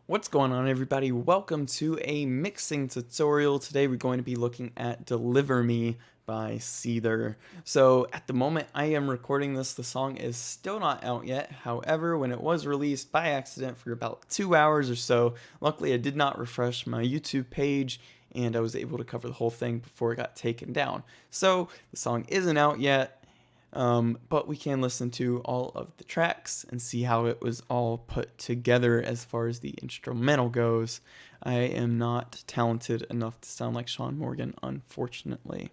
What's going on, everybody? Welcome to a mixing tutorial. Today we're going to be looking at Deliver Me by Seether. So at the moment I am recording this, the song is still not out yet. However, when it was released by accident for about 2 hours or so, luckily I did not refresh my YouTube page and I was able to cover the whole thing before it got taken down. So the song isn't out yet. But we can listen to all of the tracks and see how it was all put together as far as the instrumental goes. I am not talented enough to sound like Sean Morgan, unfortunately.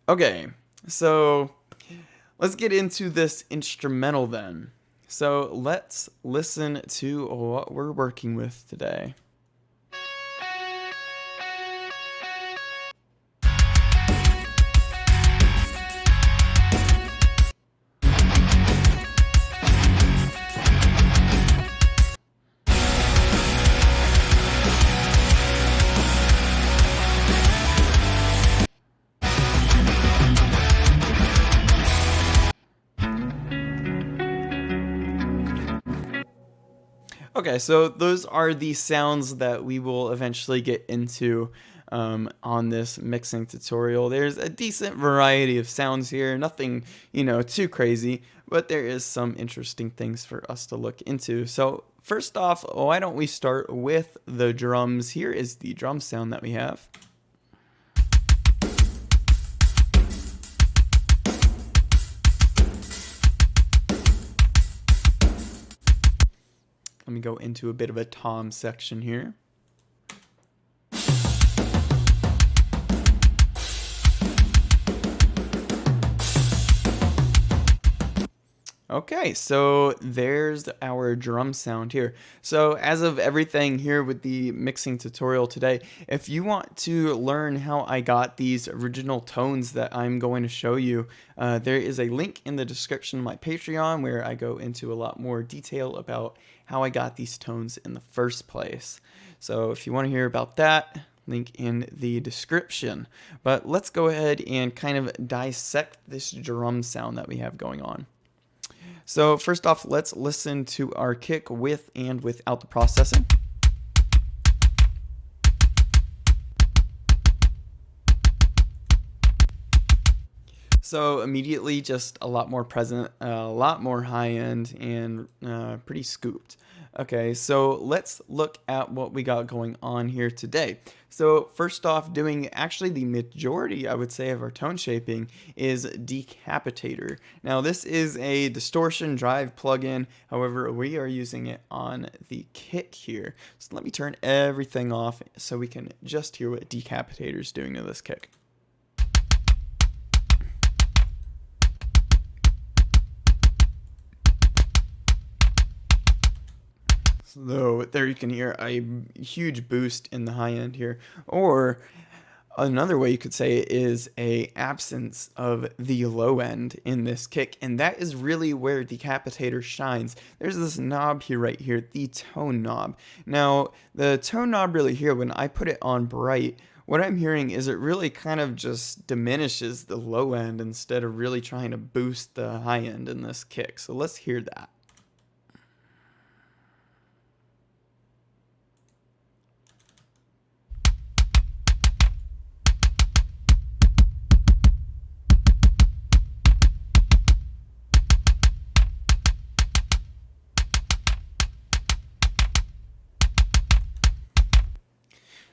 Okay, so let's get into this instrumental then. So let's listen to what we're working with today. Okay, so those are the sounds that we will eventually get into on this mixing tutorial. There's a decent variety of sounds here, nothing, too crazy, but there is some interesting things for us to look into. So first off, why don't we start with the drums? Here is the drum sound that we have. Let me go into a bit of a tom section here. Okay, so there's our drum sound here. So as of everything here with the mixing tutorial today, if you want to learn how I got these original tones that I'm going to show you, there is a link in the description of my Patreon where I go into a lot more detail about how I got these tones in the first place. So if you want to hear about that, link in the description. But let's go ahead and kind of dissect this drum sound that we have going on. So first off, let's listen to our kick with and without the processing. So immediately just a lot more present, a lot more high end, and pretty scooped. Okay, so let's look at what we got going on here today. So first off, doing actually the majority, I would say, of our tone shaping is Decapitator. Now this is a distortion drive plugin, however, we are using it on the kick here. So let me turn everything off so we can just hear what Decapitator is doing to this kick. So there you can hear a huge boost in the high end here. Or another way you could say it is a absence of the low end in this kick, and that is really where Decapitator shines. There's this knob here, right here, the tone knob. Now, the tone knob really here, when I put it on bright, what I'm hearing is it really kind of just diminishes the low end instead of really trying to boost the high end in this kick. So let's hear that.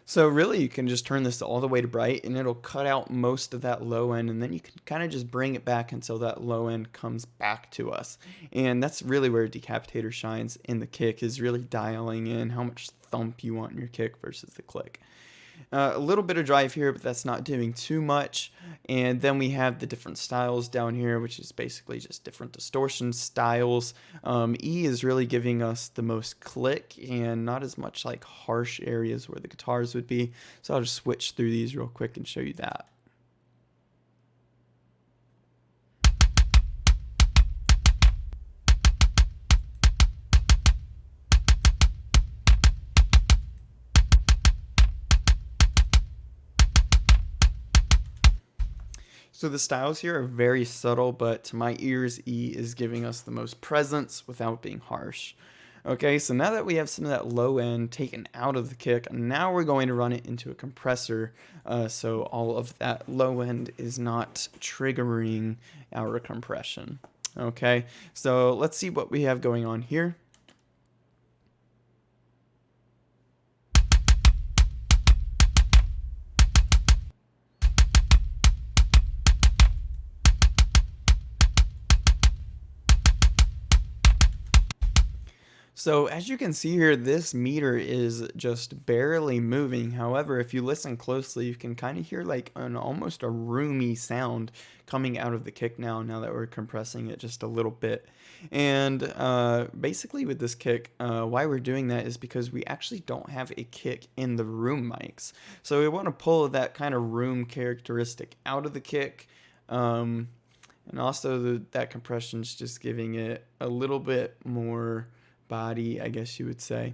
So really you can just turn this all the way to bright and it'll cut out most of that low end, and then you can kind of just bring it back until that low end comes back to us. And that's really where Decapitator shines in the kick, is really dialing in how much thump you want in your kick versus the click. A little bit of drive here, but that's not doing too much. And then we have the different styles down here, which is basically just different distortion styles. E is really giving us the most click and not as much like harsh areas where the guitars would be. So I'll just switch through these real quick and show you that. So the styles here are very subtle, but to my ears, E is giving us the most presence without being harsh. Okay, so now that we have some of that low end taken out of the kick, now we're going to run it into a compressor, so all of that low end is not triggering our compression. Okay, so let's see what we have going on here. So as you can see here, this meter is just barely moving. However, if you listen closely, you can kind of hear like an almost a roomy sound coming out of the kick now that we're compressing it just a little bit. And basically with this kick, why we're doing that is because we actually don't have a kick in the room mics. So we want to pull that kind of room characteristic out of the kick. And also that compression is just giving it a little bit more body, I guess you would say.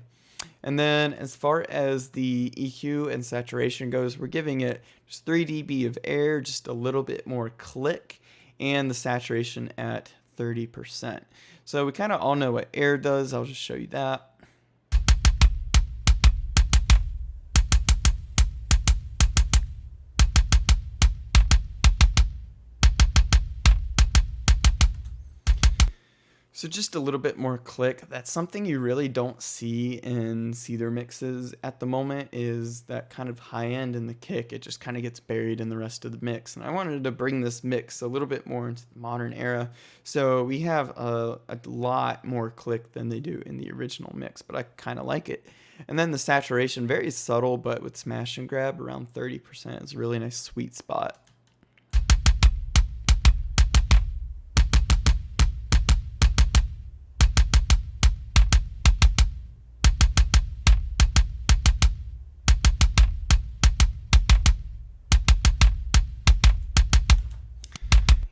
And then as far as the EQ and saturation goes, we're giving it just 3 dB of air, just a little bit more click, and the saturation at 30%. So we kind of all know what air does. I'll just show you that. So just a little bit more click. That's something you really don't see in Seether mixes at the moment, is that kind of high end in the kick. It just kind of gets buried in the rest of the mix. And I wanted to bring this mix a little bit more into the modern era. So we have a lot more click than they do in the original mix, but I kind of like it. And then the saturation, very subtle, but with smash and grab around 30% is a really nice sweet spot.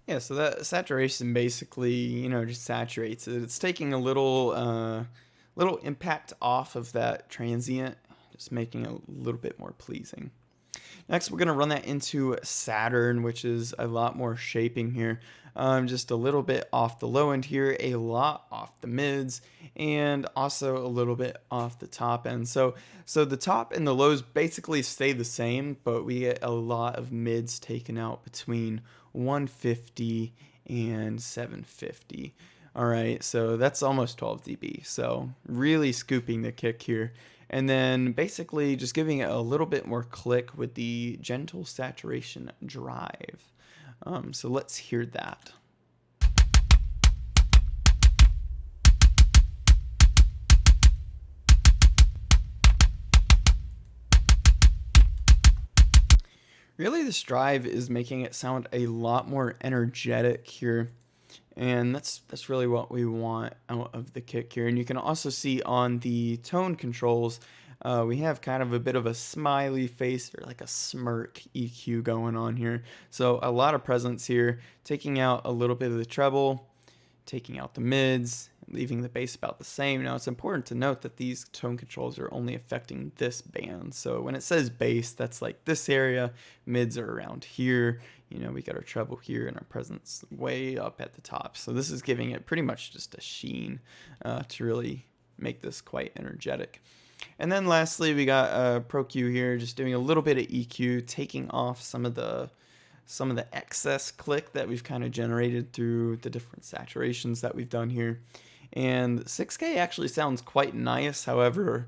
Yeah, so that saturation basically, just saturates it. It's taking a little impact off of that transient, just making it a little bit more pleasing. Next, we're going to run that into Saturn, which is a lot more shaping here. Just a little bit off the low end here, a lot off the mids, and also a little bit off the top end. So the top and the lows basically stay the same, but we get a lot of mids taken out between 150 and 750. All right, so that's almost 12 dB. So really scooping the kick here. And then basically just giving it a little bit more click with the gentle saturation drive. So let's hear that. Really, this drive is making it sound a lot more energetic here. And that's really what we want out of the kick here. And you can also see on the tone controls, we have kind of a bit of a smiley face or like a smirk EQ going on here. So a lot of presence here, taking out a little bit of the treble, taking out the mids, leaving the bass about the same. Now it's important to note that these tone controls are only affecting this band. So when it says bass, that's like this area, mids are around here. We got our treble here and our presence way up at the top. So this is giving it pretty much just a sheen to really make this quite energetic. And then lastly, we got Pro Q here, just doing a little bit of EQ, taking off some of the excess click that we've kind of generated through the different saturations that we've done here. And 6K actually sounds quite nice. However,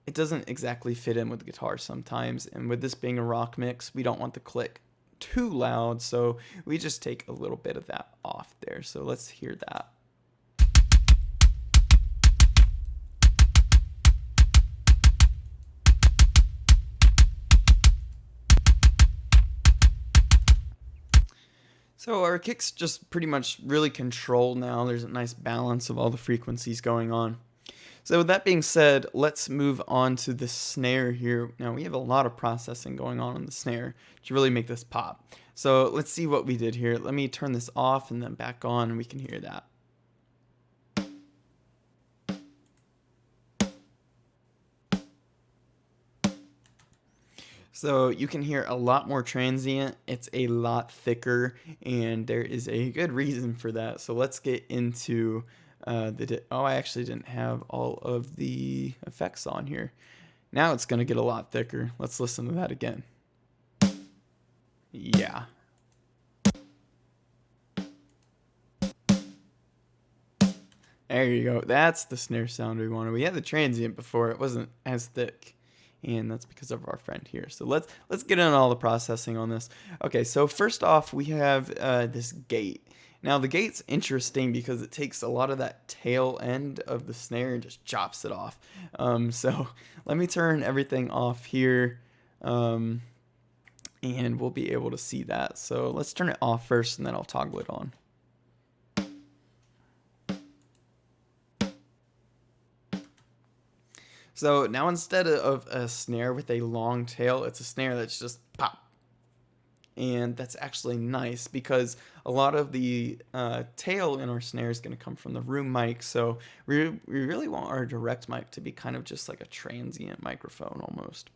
it doesn't exactly fit in with the guitar sometimes. And with this being a rock mix, we don't want the click too loud, so we just take a little bit of that off there. So let's hear that. So our kicks just pretty much really controlled now. There's a nice balance of all the frequencies going on. So with that being said, let's move on to the snare here. Now we have a lot of processing going on in the snare to really make this pop. So let's see what we did here. Let me turn this off and then back on and we can hear that. So you can hear a lot more transient, it's a lot thicker, and there is a good reason for that. So let's get into Oh, I actually didn't have all of the effects on here. Now it's going to get a lot thicker. Let's listen to that again. Yeah. There you go. That's the snare sound we wanted. We had the transient before. It wasn't as thick. And that's because of our friend here. So let's get into all the processing on this. Okay, so first off, we have this gate. Now the gate's interesting because it takes a lot of that tail end of the snare and just chops it off. So let me turn everything off here, and we'll be able to see that. So let's turn it off first, and then I'll toggle it on. So now instead of a snare with a long tail, it's a snare that's just pop. And that's actually nice because a lot of the tail in our snare is going to come from the room mic. So we really want our direct mic to be kind of just like a transient microphone almost.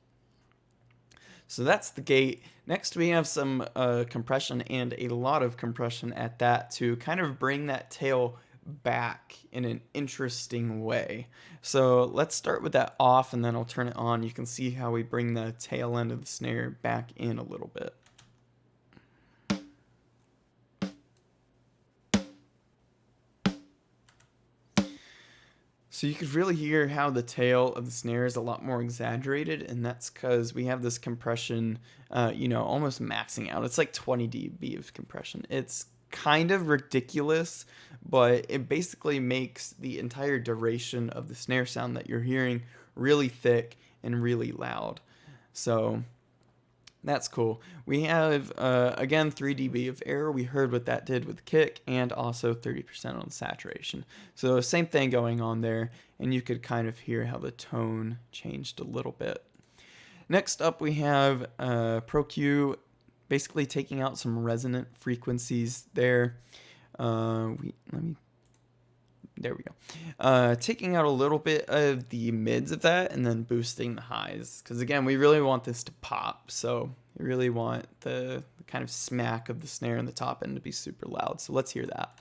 So that's the gate. Next we have some compression, and a lot of compression at that, to kind of bring that tail back in an interesting way. So let's start with that off, and then I'll turn it on. You can see how we bring the tail end of the snare back in a little bit. So you could really hear how the tail of the snare is a lot more exaggerated, and that's because we have this compression, almost maxing out. It's like 20 dB of compression. It's kind of ridiculous, but it basically makes the entire duration of the snare sound that you're hearing really thick and really loud. So that's cool. We have, again, 3 dB of error. We heard what that did with kick, and also 30% on saturation. So same thing going on there, and you could kind of hear how the tone changed a little bit. Next up, we have Pro Q, basically taking out some resonant frequencies there. There we go. Taking out a little bit of the mids of that and then boosting the highs. Because again, we really want this to pop. So we really want the kind of smack of the snare in the top end to be super loud. So let's hear that.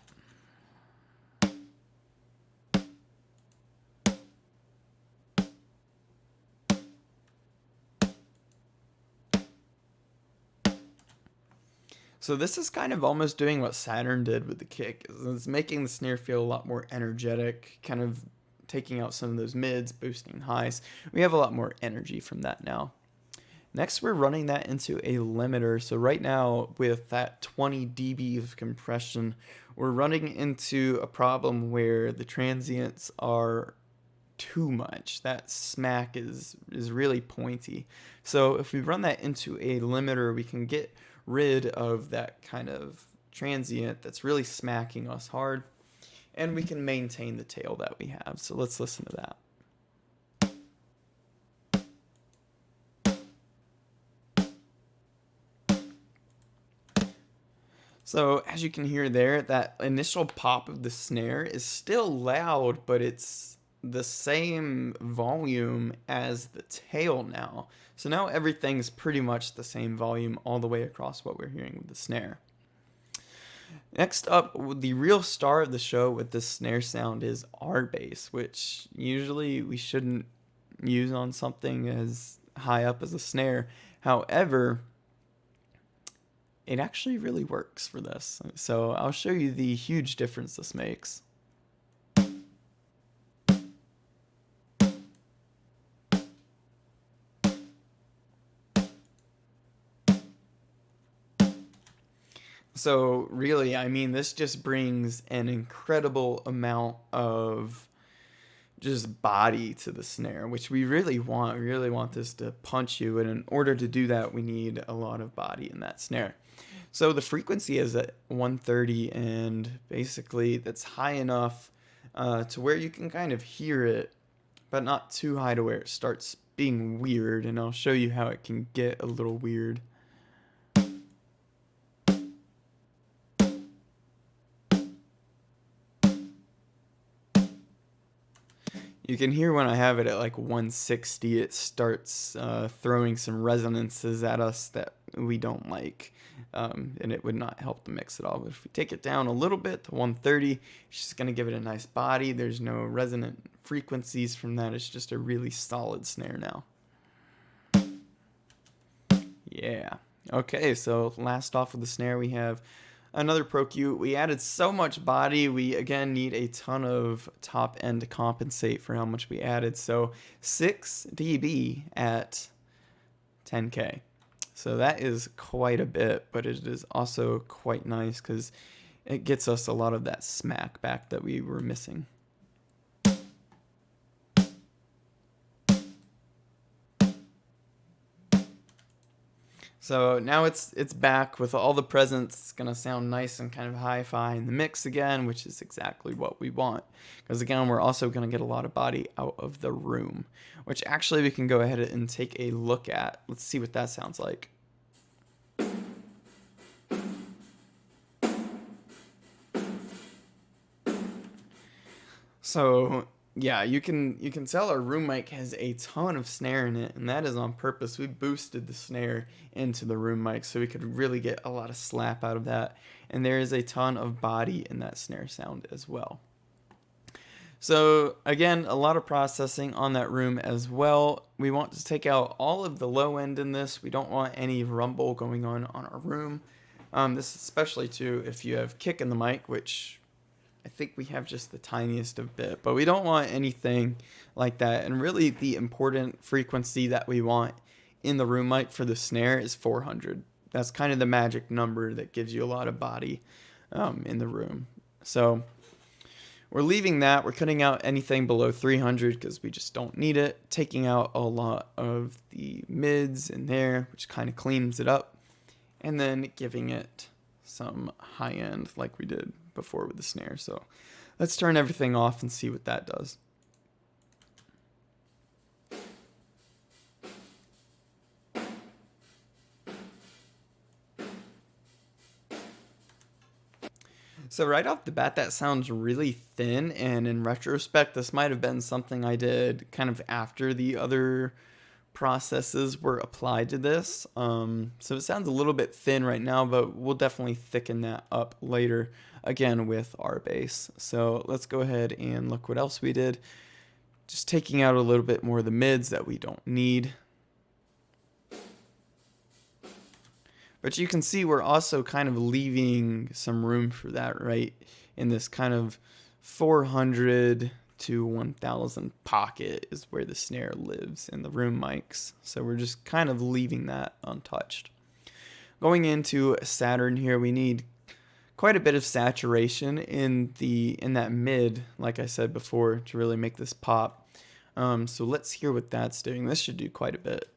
So this is kind of almost doing what Saturn did with the kick. It's making the snare feel a lot more energetic, kind of taking out some of those mids, boosting highs. We have a lot more energy from that now. Next, we're running that into a limiter. So right now, with that 20 dB of compression, we're running into a problem where the transients are too much. That smack is really pointy. So if we run that into a limiter, we can get rid of that kind of transient that's really smacking us hard, and we can maintain the tail that we have. So let's listen to that. So as you can hear there, that initial pop of the snare is still loud, but it's the same volume as the tail now. So now everything's pretty much the same volume all the way across what we're hearing with the snare. Next up, the real star of the show with this snare sound is our bass, which usually we shouldn't use on something as high up as a snare. However, it actually really works for this. So I'll show you the huge difference this makes. So really, I mean, this just brings an incredible amount of just body to the snare, which we really want. We really want this to punch you, and in order to do that, we need a lot of body in that snare. So the frequency is at 130, and basically that's high enough to where you can kind of hear it, but not too high to where it starts being weird, and I'll show you how it can get a little weird. You can hear when I have it at like 160, it starts throwing some resonances at us that we don't like. And it would not help the mix at all. But if we take it down a little bit to 130, it's just going to give it a nice body. There's no resonant frequencies from that. It's just a really solid snare now. Yeah. Okay, so last off with the snare, we have another Pro Q. We added so much body, we again need a ton of top end to compensate for how much we added. So 6 dB at 10K. So that is quite a bit, but it is also quite nice because it gets us a lot of that smack back that we were missing. So now it's back with all the presents. It's going to sound nice and kind of hi-fi in the mix again, which is exactly what we want. Because again, we're also going to get a lot of body out of the room, which actually we can go ahead and take a look at. Let's see what that sounds like. So yeah, you can tell our room mic has a ton of snare in it, and that is on purpose. We boosted the snare into the room mic so we could really get a lot of slap out of that, and there is a ton of body in that snare sound as well. So again, a lot of processing on that room as well. We want to take out all of the low end in this. We don't want any rumble going on our room. This especially too if you have kick in the mic, which I think we have just the tiniest of bit, but we don't want anything like that. And really the important frequency that we want in the room mic for the snare is 400. That's kind of the magic number that gives you a lot of body in the room. So we're leaving that. We're cutting out anything below 300 because we just don't need it. Taking out a lot of the mids in there, which kind of cleans it up. And then giving it some high end like we did before with the snare. So let's turn everything off and see what that does. So right off the bat, that sounds really thin, and in retrospect, this might have been something I did kind of after the other processes were applied to this. So it sounds a little bit thin right now, but we'll definitely thicken that up later, again with our bass. So let's go ahead and look what else we did. Just taking out a little bit more of the mids that we don't need. But you can see we're also kind of leaving some room for that, right? In this kind of 400 to 1000 pocket is where the snare lives in the room mics. So we're just kind of leaving that untouched. Going into Saturn here, we need quite a bit of saturation in that mid, like I said before, to really make this pop. So let's hear what that's doing. This should do quite a bit.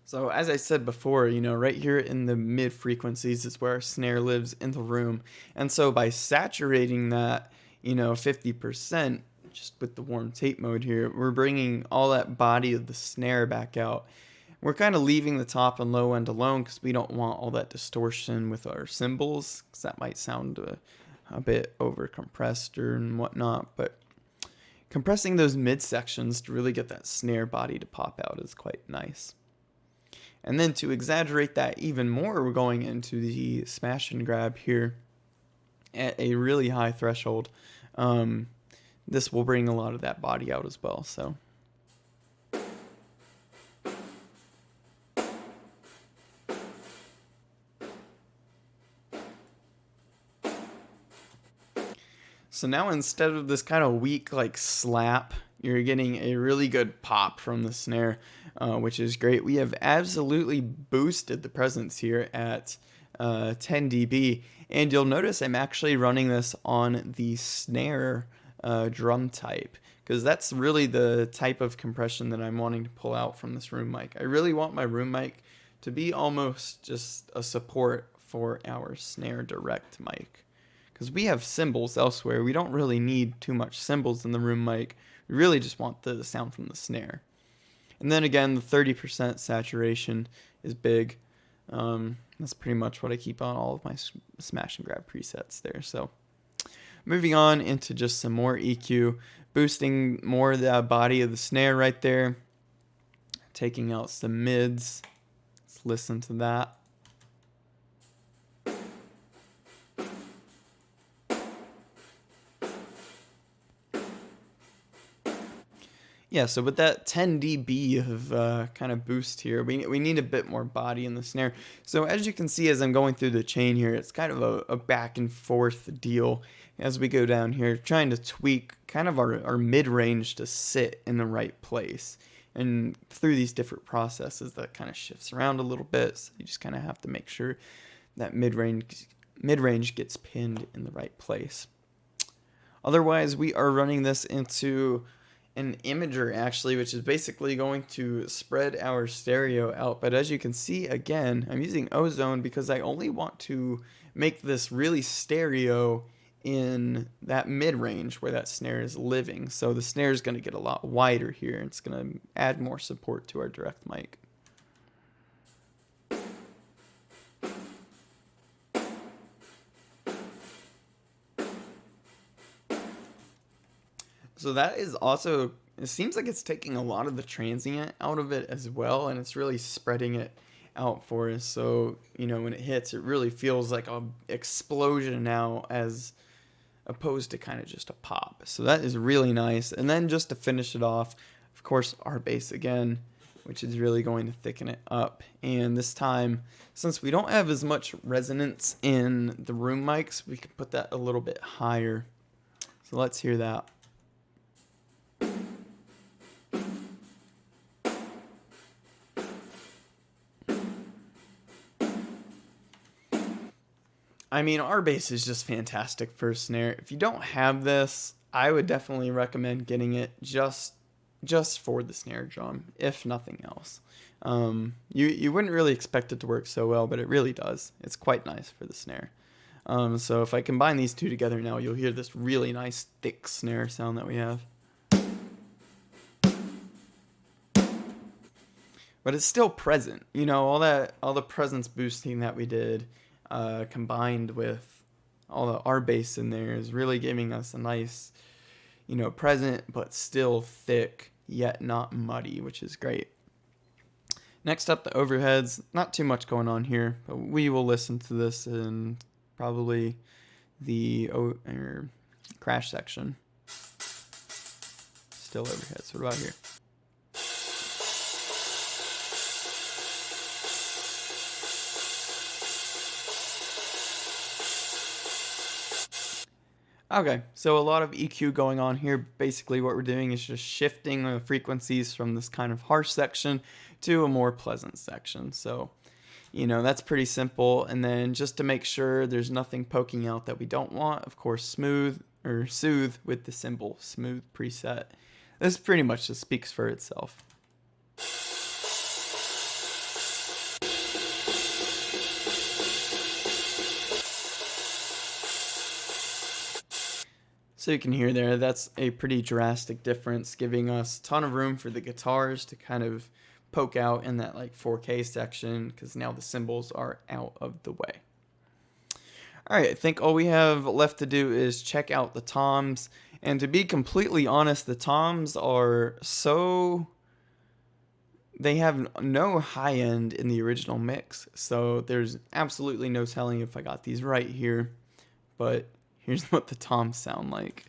So as I said before, right here in the mid frequencies is where our snare lives in the room. And so by saturating that, 50%, just with the warm tape mode here, we're bringing all that body of the snare back out. We're kind of leaving the top and low end alone because we don't want all that distortion with our cymbals, because that might sound a bit over compressed and whatnot. But compressing those mid sections to really get that snare body to pop out is quite nice. And then to exaggerate that even more, we're going into the smash and grab here at a really high threshold. This will bring a lot of that body out as well. So now instead of this kind of weak like slap, you're getting a really good pop from the snare, which is great. We have absolutely boosted the presence here at 10 dB, and you'll notice I'm actually running this on the snare drum type, because that's really the type of compression that I'm wanting to pull out from this room mic. I really want my room mic to be almost just a support for our snare direct mic, because we have cymbals elsewhere. We don't really need too much cymbals in the room mic. We really just want the sound from the snare. And then again, the 30% saturation is big. That's pretty much what I keep on all of my smash and grab presets there. So moving on into just some more EQ, boosting more of the body of the snare right there, taking out some mids. Let's listen to that. Yeah, so with that 10 dB of kind of boost here, we need a bit more body in the snare. So as you can see, as I'm going through the chain here, it's kind of a back and forth deal as we go down here, trying to tweak kind of our mid-range to sit in the right place. And through these different processes, that kind of shifts around a little bit. So you just kind of have to make sure that mid-range gets pinned in the right place. Otherwise, we are running this into an imager actually, which is basically going to spread our stereo out. But as you can see, again, I'm using ozone because I only want to make this really stereo in that mid-range where that snare is living. So the snare is going to get a lot wider here. It's going to add more support to our direct mic. So that is also, it seems like it's taking a lot of the transient out of it as well, and it's really spreading it out for us. So, you know, when it hits, it really feels like a explosion now as opposed to kind of just a pop. So that is really nice. And then just to finish it off, of course, our bass again, which is really going to thicken it up. And this time, since we don't have as much resonance in the room mics, we can put that a little bit higher. So let's hear that. I mean, our bass is just fantastic for a snare. If you don't have this, I would definitely recommend getting it just for the snare drum, if nothing else. You wouldn't really expect it to work so well, but it really does. It's quite nice for the snare. So if I combine these two together now, you'll hear this really nice thick snare sound that we have. But it's still present, you know, all the presence boosting that we did, combined with all the R bass in there is really giving us a nice, you know, present but still thick yet not muddy, which is great. Next up, the overheads. Not too much going on here, but we will listen to this in probably the crash section. Still overheads. What about here? Okay, so a lot of EQ going on here. Basically what we're doing is just shifting the frequencies from this kind of harsh section to a more pleasant section. So, you know, that's pretty simple. And then just to make sure there's nothing poking out that we don't want, of course, smooth or soothe with the symbol smooth preset. This pretty much just speaks for itself. So you can hear there, that's a pretty drastic difference, giving us a ton of room for the guitars to kind of poke out in that like 4K section, because now the cymbals are out of the way. Alright, I think all we have left to do is check out the toms, and to be completely honest, the toms are so... they have no high end in the original mix, so there's absolutely no telling if I got these right here, but here's what the toms sound like.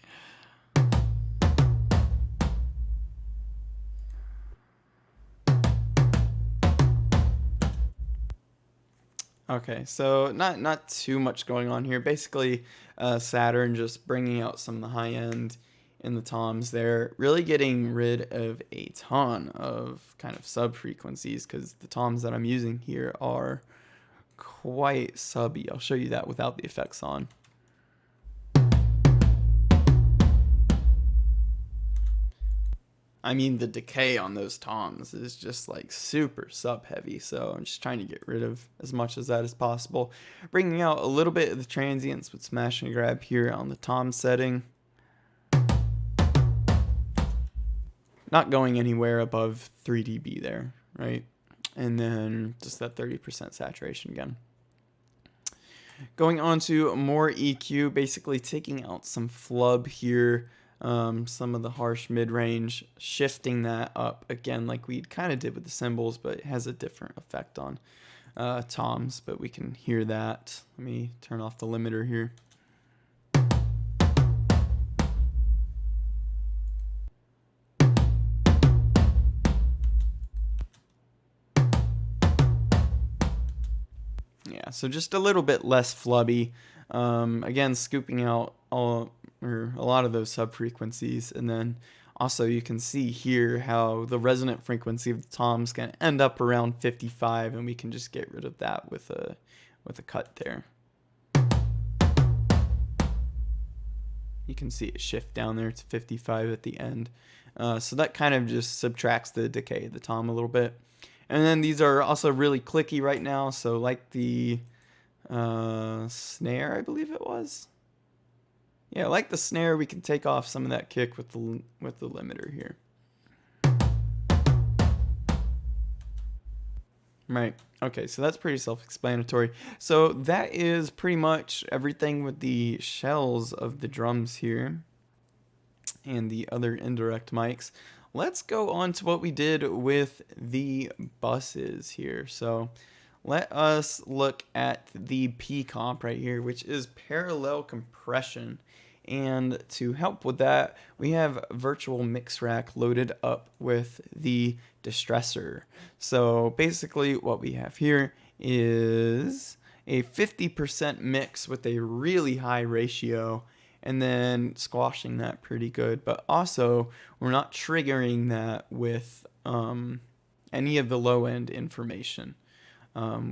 Okay, so not too much going on here. Basically, Saturn just bringing out some of the high end in the toms there, really getting rid of a ton of kind of sub frequencies, because the toms that I'm using here are quite subby. I'll show you that without the effects on. I mean, the decay on those toms is just like super sub heavy, so I'm just trying to get rid of as much as that as possible. Bringing out a little bit of the transients with smash and grab here on the tom setting. Not going anywhere above 3 dB there, right? And then just that 30% saturation again. Going on to more EQ, basically taking out some flub here, some of the harsh mid-range, shifting that up again like we kind of did with the cymbals, but it has a different effect on toms, but we can hear that. Let me turn off the limiter here. Yeah, so just a little bit less flubby. Again, scooping out a lot of those sub-frequencies, and then also you can see here how the resonant frequency of the toms can end up around 55, and we can just get rid of that with a cut there. You can see it shift down there to 55 at the end. So that kind of just subtracts the decay of the tom a little bit. And then these are also really clicky right now, so like the snare, I believe it was. Yeah, like the snare, we can take off some of that kick with the limiter here. Right. Okay, so that's pretty self-explanatory. So that is pretty much everything with the shells of the drums here and the other indirect mics. Let's go on to what we did with the buses here. So let us look at the P comp right here, which is parallel compression. And to help with that, we have virtual mix rack loaded up with the distressor. So basically what we have here is a 50% mix with a really high ratio, and then squashing that pretty good. But also, we're not triggering that with any of the low end information,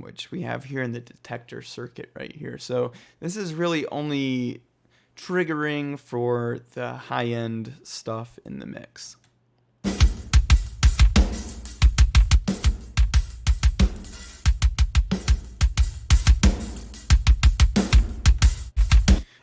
which we have here in the detector circuit right here. So this is really only triggering for the high end stuff in the mix.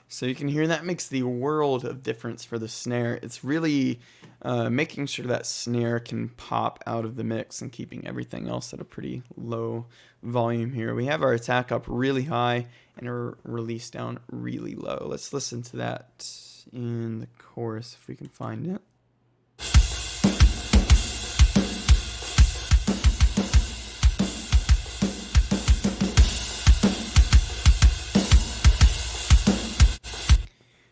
So you can hear that makes the world of difference for the snare. It's really making sure that snare can pop out of the mix and keeping everything else at a pretty low volume here. We have our attack up really high and our release down really low. Let's listen to that in the chorus if we can find it.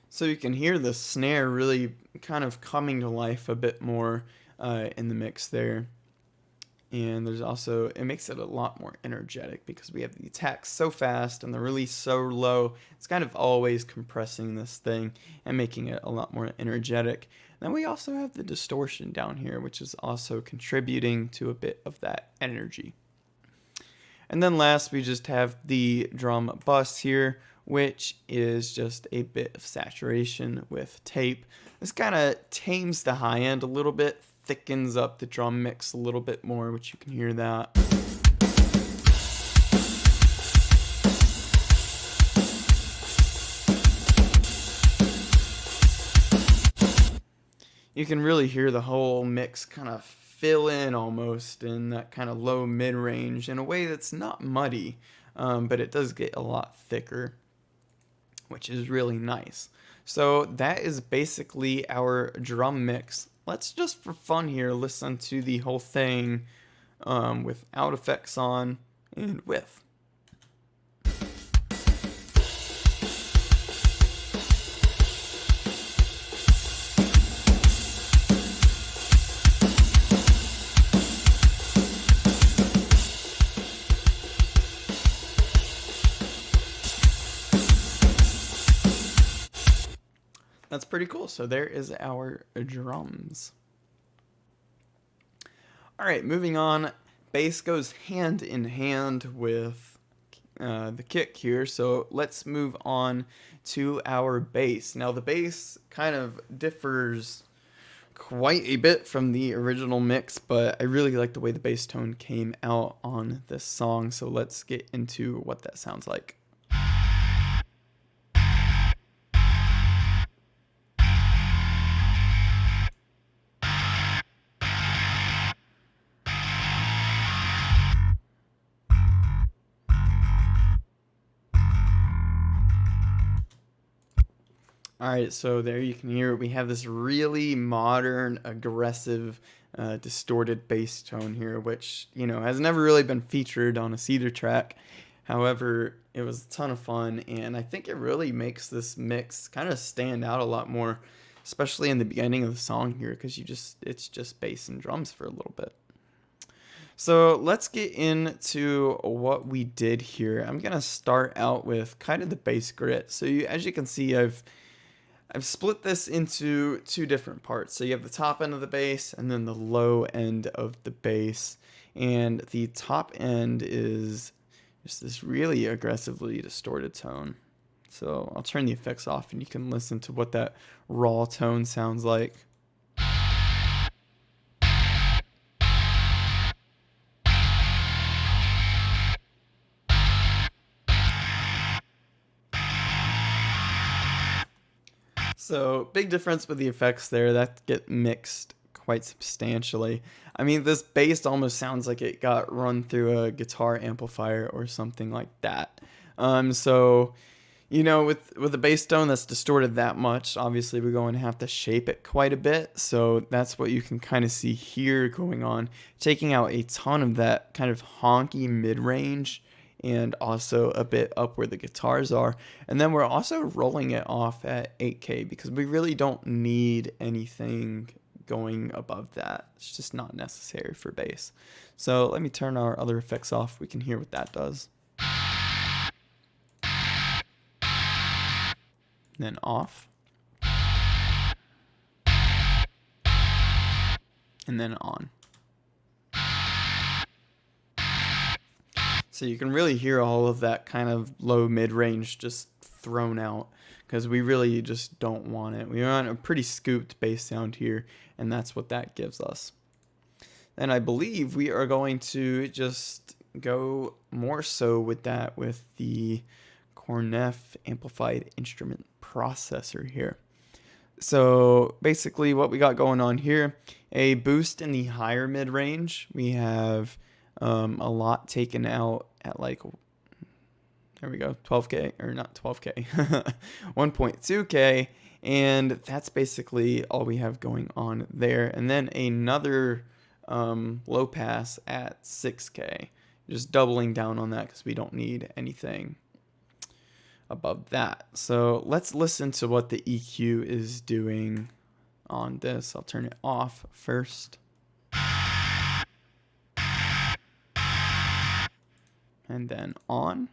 So you can hear the snare really kind of coming to life a bit more in the mix there. And there's also, it makes it a lot more energetic because we have the attack so fast and the release so low. It's kind of always compressing this thing and making it a lot more energetic. And then we also have the distortion down here, which is also contributing to a bit of that energy. And then last, we just have the drum bus here, which is just a bit of saturation with tape. This kind of tames the high end a little bit, thickens up the drum mix a little bit more, which you can hear that. You can really hear the whole mix kind of fill in almost in that kind of low mid-range in a way that's not muddy, but it does get a lot thicker, which is really nice. So that is basically our drum mix. Let's just for fun here listen to the whole thing without effects on and with. That's pretty cool. So there is our drums. All right, moving on. Bass goes hand in hand with the kick here. So let's move on to our bass. Now the bass kind of differs quite a bit from the original mix, but I really like the way the bass tone came out on this song. So let's get into what that sounds like. All right, so there you can hear we have this really modern, aggressive, distorted bass tone here, which, has never really been featured on a Seether track. However, it was a ton of fun, and I think it really makes this mix kind of stand out a lot more, especially in the beginning of the song here, because it's just bass and drums for a little bit. So let's get into what we did here. I'm gonna start out with kind of the bass grit. So as you can see, I've split this into two different parts. So you have the top end of the bass and then the low end of the bass. And the top end is just this really aggressively distorted tone. So I'll turn the effects off and you can listen to what that raw tone sounds like. So big difference with the effects there that get mixed quite substantially. I mean, this bass almost sounds like it got run through a guitar amplifier or something like that. So with a bass tone that's distorted that much, obviously we're going to have to shape it quite a bit. So that's what you can kind of see here going on, taking out a ton of that kind of honky mid-range and also a bit up where the guitars are. And then we're also rolling it off at 8K because we really don't need anything going above that. It's just not necessary for bass. So let me turn our other effects off. We can hear what that does. Then off. And then on. So you can really hear all of that kind of low mid-range just thrown out because we really just don't want it. We want a pretty scooped bass sound here, and that's what that gives us. And I believe we are going to just go more so with that with the Cornef amplified instrument processor here. So basically what we got going on here, a boost in the higher mid-range. We have a lot taken out at like, there we go, 12K, or not 12K, 1.2K, and that's basically all we have going on there. And then another low pass at 6K, just doubling down on that because we don't need anything above that. So let's listen to what the EQ is doing on this. I'll turn it off first. And then on.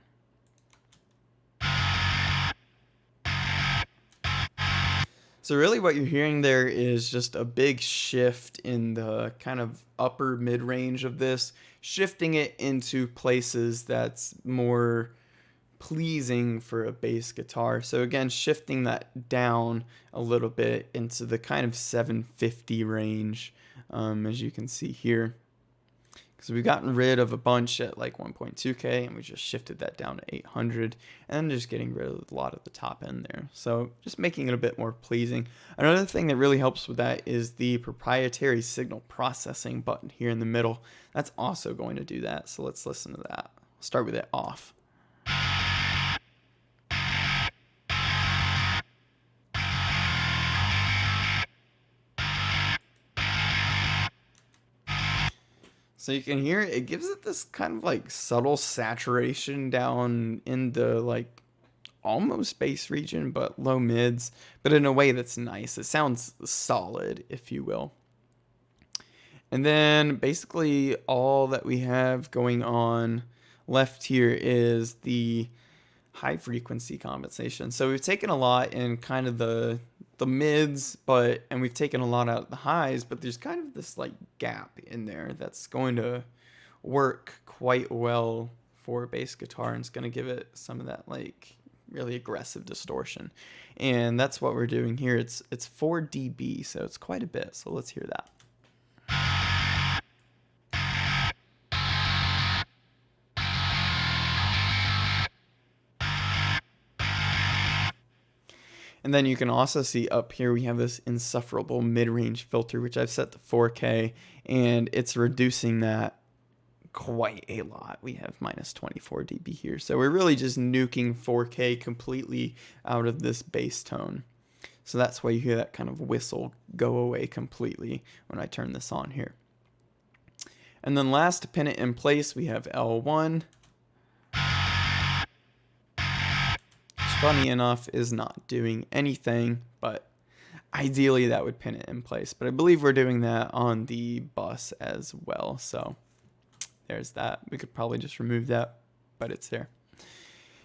So really what you're hearing there is just a big shift in the kind of upper mid-range of this, shifting it into places that's more pleasing for a bass guitar. So again, shifting that down a little bit into the kind of 750 range, as you can see here. Because we've gotten rid of a bunch at like 1.2K and we just shifted that down to 800 and just getting rid of a lot of the top end there. So just making it a bit more pleasing. Another thing that really helps with that is the proprietary signal processing button here in the middle. That's also going to do that. So let's listen to that. I'll start with it off. So you can hear it gives it this kind of like subtle saturation down in the like almost bass region, but low mids, but in a way that's nice. It sounds solid, if you will. And then basically all that we have going on left here is the high frequency compensation. So we've taken a lot in kind of the mids, and we've taken a lot out of the highs, but there's kind of this like gap in there that's going to work quite well for a bass guitar, and it's going to give it some of that like really aggressive distortion. And that's what we're doing here. It's 4 dB, so it's quite a bit. So let's hear that. And then you can also see up here we have this insufferable mid-range filter, which I've set to 4K, and it's reducing that quite a lot. We have minus 24 dB here. So we're really just nuking 4K completely out of this bass tone. So that's why you hear that kind of whistle go away completely when I turn this on here. And then last, to pin it in place, we have L1. Which, funny enough, is not doing anything, but ideally that would pin it in place. But I believe we're doing that on the bus as well. So there's that. We could probably just remove that, but it's there.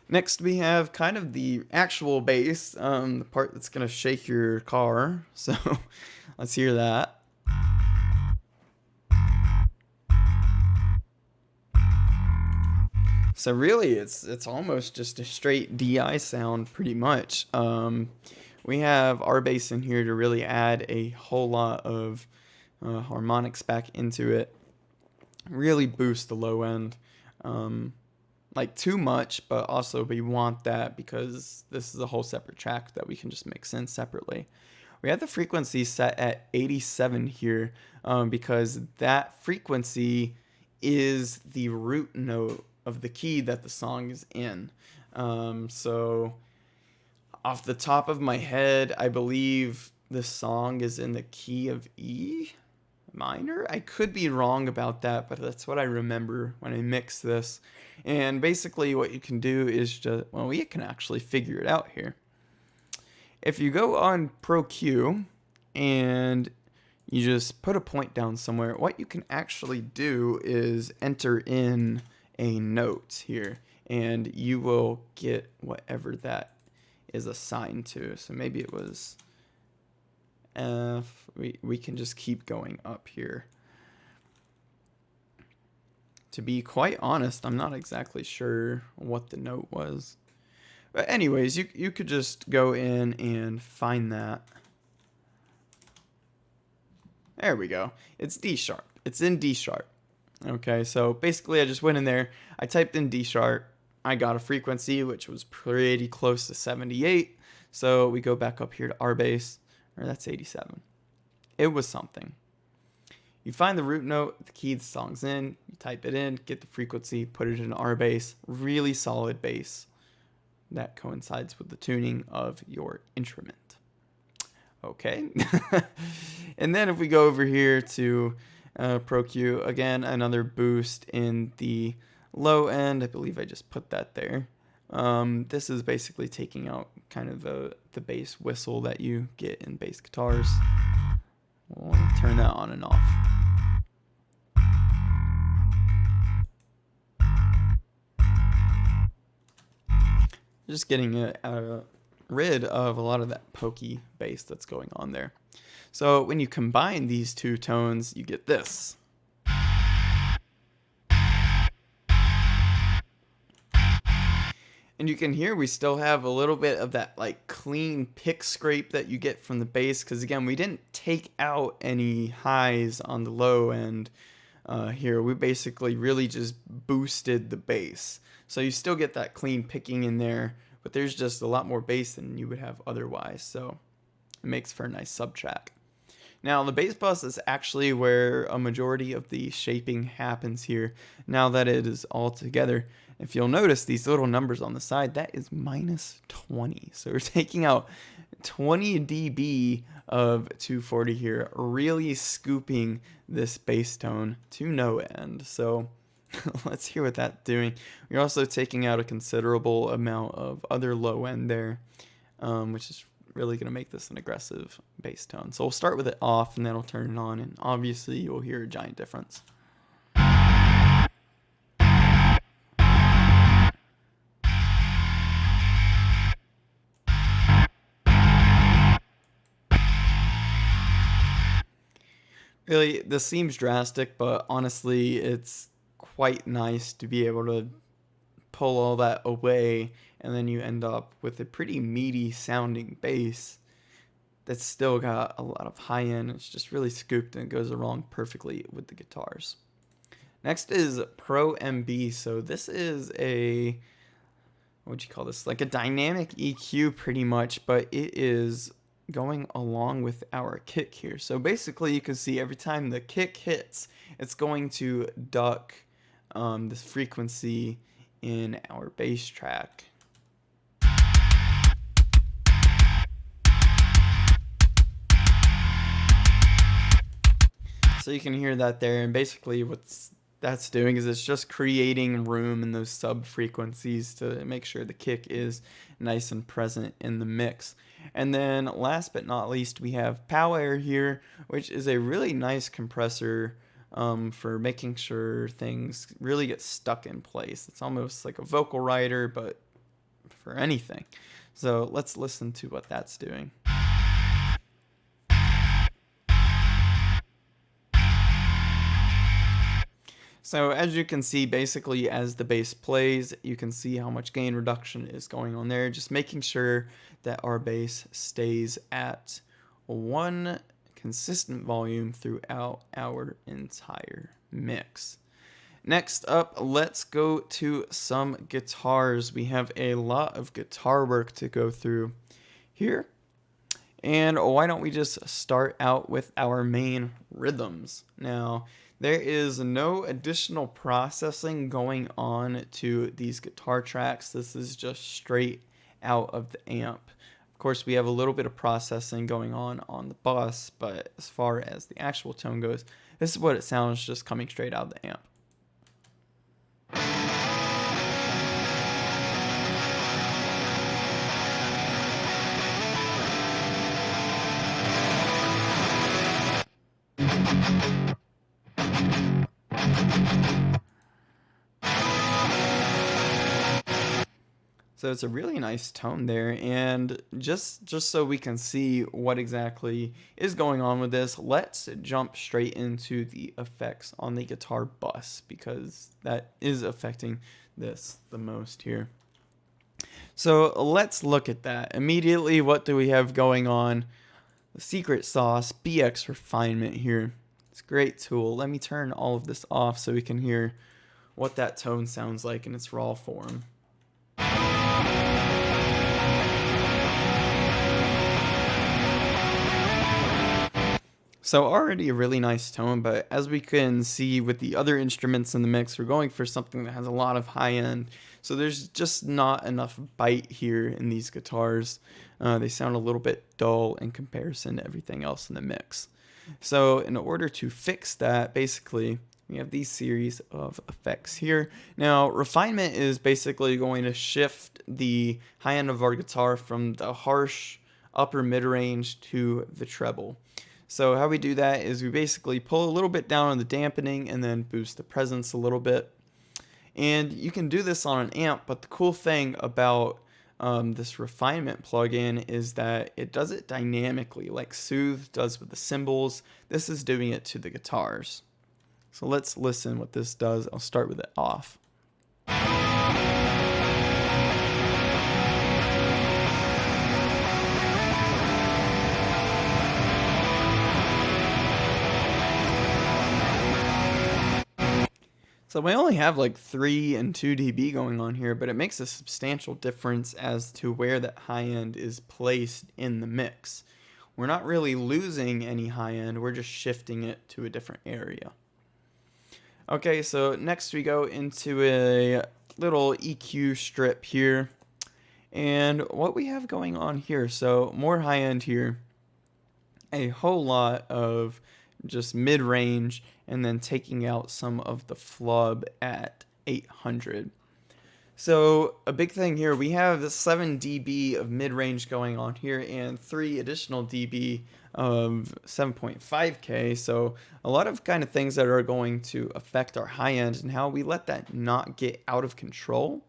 Next, we have kind of the actual bass, the part that's going to shake your car. So let's hear that. So really, it's almost just a straight DI sound, pretty much. We have our bass in here to really add a whole lot of harmonics back into it. Really boost the low end. Like too much, but also we want that because this is a whole separate track that we can just mix in separately. We have the frequency set at 87 here because that frequency is the root note of the key that the song is in. So off the top of my head, I believe the song is in the key of E minor. I could be wrong about that, but that's what I remember when I mix this. And basically what you can do is just, well, we can actually figure it out here. If you go on Pro Q and you just put a point down somewhere, what you can actually do is enter in a note here, and you will get whatever that is assigned to. So maybe it was F. We can just keep going up here. To be quite honest, I'm not exactly sure what the note was. But anyways, you could just go in and find that. There we go. It's D sharp. It's in D sharp. Okay, so basically I just went in there, I typed in D sharp, I got a frequency which was pretty close to 78. So we go back up here to R bass, or that's 87. It was something. You find the root note, the key the song's in, you type it in, get the frequency, put it in R bass, really solid bass that coincides with the tuning of your instrument. Okay. And then if we go over here to Pro Q, again, another boost in the low end. I believe I just put that there. This is basically taking out kind of the bass whistle that you get in bass guitars. We'll turn that on and off. Just getting rid of a lot of that pokey bass that's going on there. So when you combine these two tones, you get this. And you can hear we still have a little bit of that like clean pick scrape that you get from the bass, because again, we didn't take out any highs on the low end here. We basically really just boosted the bass. So you still get that clean picking in there, but there's just a lot more bass than you would have otherwise. So it makes for a nice subtrack. Now the bass bus is actually where a majority of the shaping happens here. Now that it is all together, if you'll notice these little numbers on the side, that is minus 20. So we're taking out 20 dB of 240 here, really scooping this bass tone to no end. So let's hear what that's doing. We're also taking out a considerable amount of other low end there, which is really going to make this an aggressive bass tone. So we'll start with it off and then I'll turn it on, and obviously you'll hear a giant difference. Really, this seems drastic, but honestly, it's quite nice to be able to pull all that away, and then you end up with a pretty meaty sounding bass that's still got a lot of high end. It's just really scooped and it goes along perfectly with the guitars. Next is Pro MB. So this is a, what would you call this? Like a dynamic EQ pretty much, but it is going along with our kick here. So basically you can see every time the kick hits, it's going to duck this frequency in our bass track. So you can hear that there, and basically that's doing is it's just creating room in those sub frequencies to make sure the kick is nice and present in the mix. And then last but not least, we have Power here, which is a really nice compressor for making sure things really get stuck in place. It's almost like a vocal writer, but for anything. So let's listen to what that's doing. So as you can see, basically as the bass plays, you can see how much gain reduction is going on there, just making sure that our bass stays at one consistent volume throughout our entire mix. Next up, let's go to some guitars. We have a lot of guitar work to go through here. And why don't we just start out with our main rhythms. Now, there is no additional processing going on to these guitar tracks. This is just straight out of the amp. Of course, we have a little bit of processing going on the bus, but as far as the actual tone goes, this is what it sounds just coming straight out of the amp. So it's a really nice tone there, and just so we can see what exactly is going on with this, let's jump straight into the effects on the guitar bus, because that is affecting this the most here. So let's look at that. Immediately, what do we have going on? The secret sauce, BX refinement here. It's a great tool. Let me turn all of this off so we can hear what that tone sounds like in its raw form. So already a really nice tone, but as we can see with the other instruments in the mix, we're going for something that has a lot of high end. So there's just not enough bite here in these guitars. They sound a little bit dull in comparison to everything else in the mix. So in order to fix that, basically, we have these series of effects here. Now, refinement is basically going to shift the high end of our guitar from the harsh upper mid-range to the treble. So how we do that is we basically pull a little bit down on the dampening and then boost the presence a little bit. And you can do this on an amp, but the cool thing about this refinement plugin is that it does it dynamically, like Soothe does with the cymbals. This is doing it to the guitars. So let's listen what this does. I'll start with it off. So we only have like 3 and 2 dB going on here, but it makes a substantial difference as to where that high end is placed in the mix. We're not really losing any high end, we're just shifting it to a different area. Okay, so next we go into a little EQ strip here. And what we have going on here, so more high end here, a whole lot of just mid-range, and then taking out some of the flub at 800. So a big thing here, we have 7 dB of mid-range going on here and 3 additional dB of 7.5K. So a lot of kind of things that are going to affect our high end, and how we let that not get out of control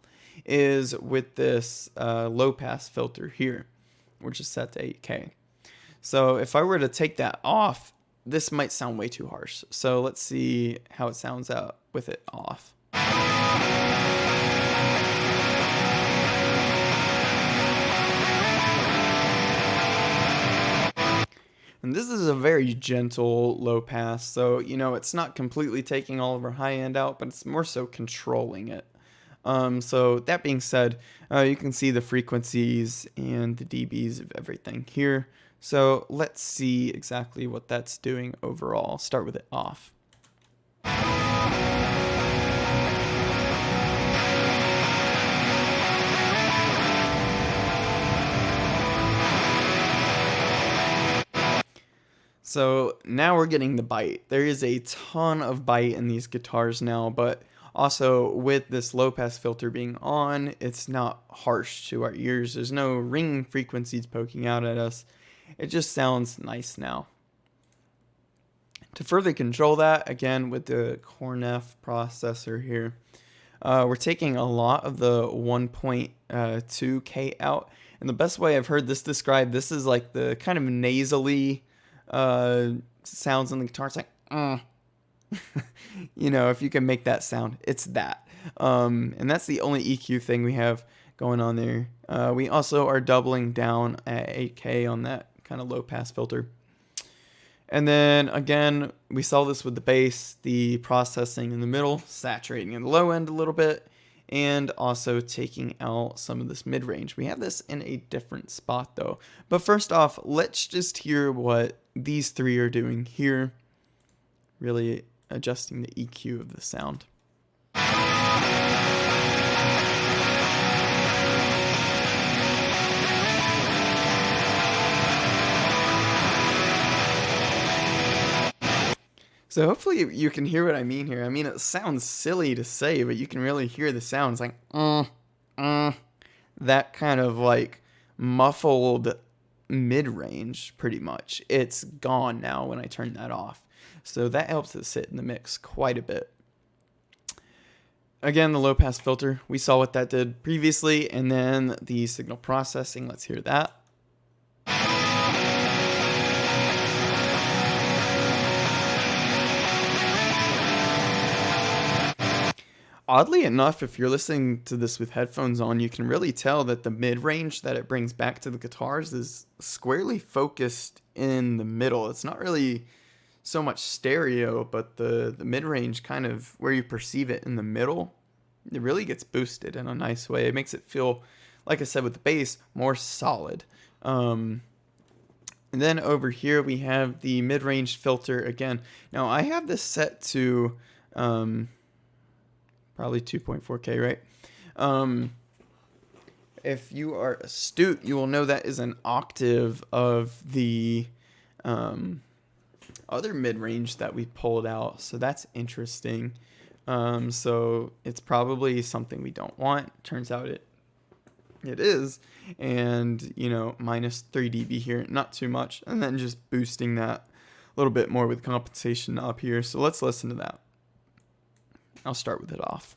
is with this low pass filter here, which is set to 8K. So if I were to take that off, this might sound way too harsh. So let's see how it sounds out with it off. And this is a very gentle low pass, so it's not completely taking all of our high end out, but it's more so controlling it. So that being said, you can see the frequencies and the dBs of everything here. So let's see exactly what that's doing overall. I'll start with it off. So now we're getting the bite. There is a ton of bite in these guitars now, but also with this low pass filter being on, it's not harsh to our ears. There's no ringing frequencies poking out at us. It just sounds nice now. To further control that, again with the Cornef processor here, we're taking a lot of the 1.2K out. And the best way I've heard this described, this is like the kind of nasally sounds on the guitar. It's like, you know, if you can make that sound, it's that. And that's the only EQ thing we have going on there. We also are doubling down at 8K on that kind of low pass filter. And then again, we saw this with the bass, the processing in the middle, saturating in the low end a little bit, and also taking out some of this mid-range. We have this in a different spot though. But first off, let's just hear what these three are doing here, really adjusting the EQ of the sound. So hopefully you can hear what I mean here. I mean, it sounds silly to say, but you can really hear the sounds like, that kind of like muffled mid-range pretty much. It's gone now when I turn that off. So that helps it sit in the mix quite a bit. Again, the low pass filter, we saw what that did previously, and then the signal processing, let's hear that. Oddly enough, if you're listening to this with headphones on, you can really tell that the mid-range that it brings back to the guitars is squarely focused in the middle. It's not really so much stereo, but the mid-range kind of where you perceive it in the middle, it really gets boosted in a nice way. It makes it feel, like I said with the bass, more solid. And then over here we have the mid-range filter again. Now I have this set to probably 2.4K, right? If you are astute, you will know that is an octave of the other mid-range that we pulled out. So that's interesting. So it's probably something we don't want. Turns out it is. And, you know, minus 3 dB here, not too much. And then just boosting that a little bit more with compensation up here. So let's listen to that. I'll start with it off.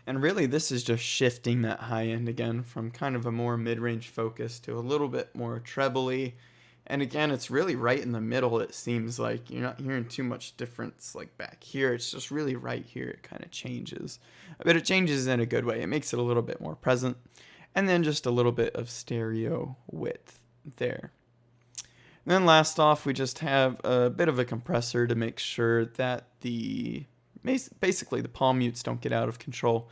And really, this is just shifting that high end again from kind of a more mid-range focus to a little bit more trebly. And again, it's really right in the middle, it seems like. You're not hearing too much difference like back here. It's just really right here it kind of changes. But it changes in a good way. It makes it a little bit more present. And then just a little bit of stereo width there. And then last off, we just have a bit of a compressor to make sure that basically the palm mutes don't get out of control.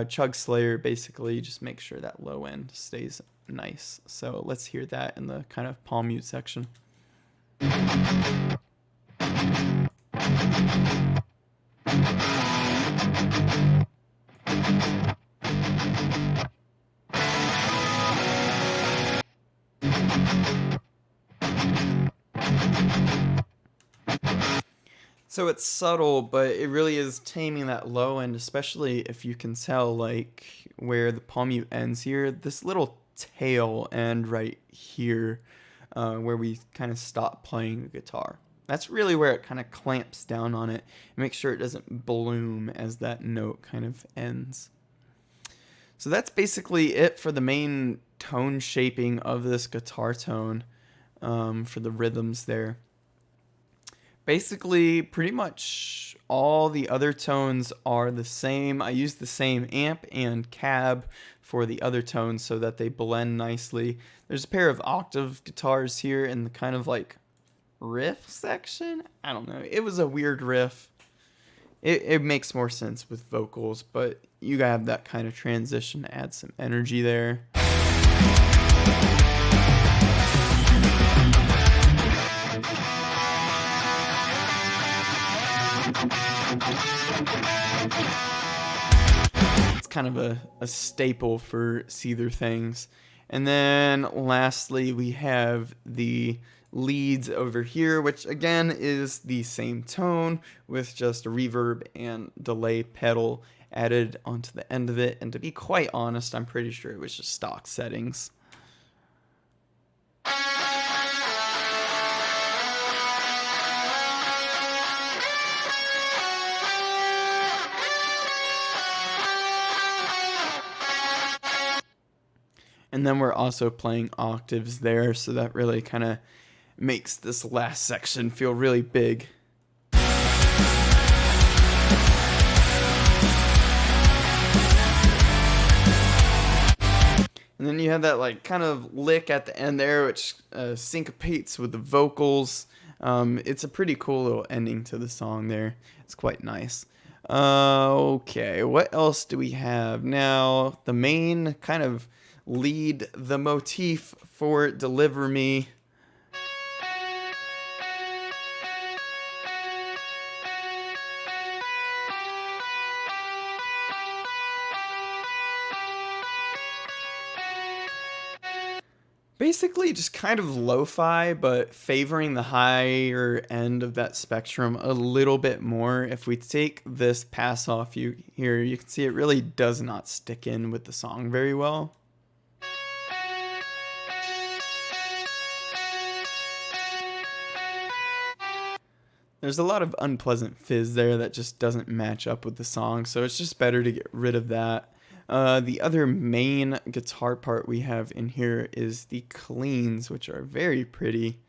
Chug Slayer basically just make sure that low end stays nice. So let's hear that in the kind of palm mute section. So it's subtle, but it really is taming that low end, especially if you can tell like where the palm mute ends here. This little tail end right here, where we kind of stop playing the guitar. That's really where it kind of clamps down on it and makes sure it doesn't bloom as that note kind of ends. So that's basically it for the main tone shaping of this guitar tone, for the rhythms there. Basically, pretty much all the other tones are the same. I use the same amp and cab for the other tones so that they blend nicely. There's a pair of octave guitars here in the kind of like riff section. I don't know. It was a weird riff. It makes more sense with vocals, but you gotta have that kind of transition to add some energy there. kind of a staple for Seether things. And then lastly, we have the leads over here, which again is the same tone with just a reverb and delay pedal added onto the end of it. And to be quite honest, I'm pretty sure it was just stock settings. And then we're also playing octaves there, so that really kind of makes this last section feel really big. And then you have that like kind of lick at the end there, which syncopates with the vocals. It's a pretty cool little ending to the song there. It's quite nice. Okay, what else do we have? Now, the main kind of lead, the motif for Deliver Me. Basically just kind of lo-fi, but favoring the higher end of that spectrum a little bit more. If we take this pass off here, you can see it really does not stick in with the song very well. There's a lot of unpleasant fizz there that just doesn't match up with the song, so it's just better to get rid of that. The other main guitar part we have in here is the cleans, which are very pretty.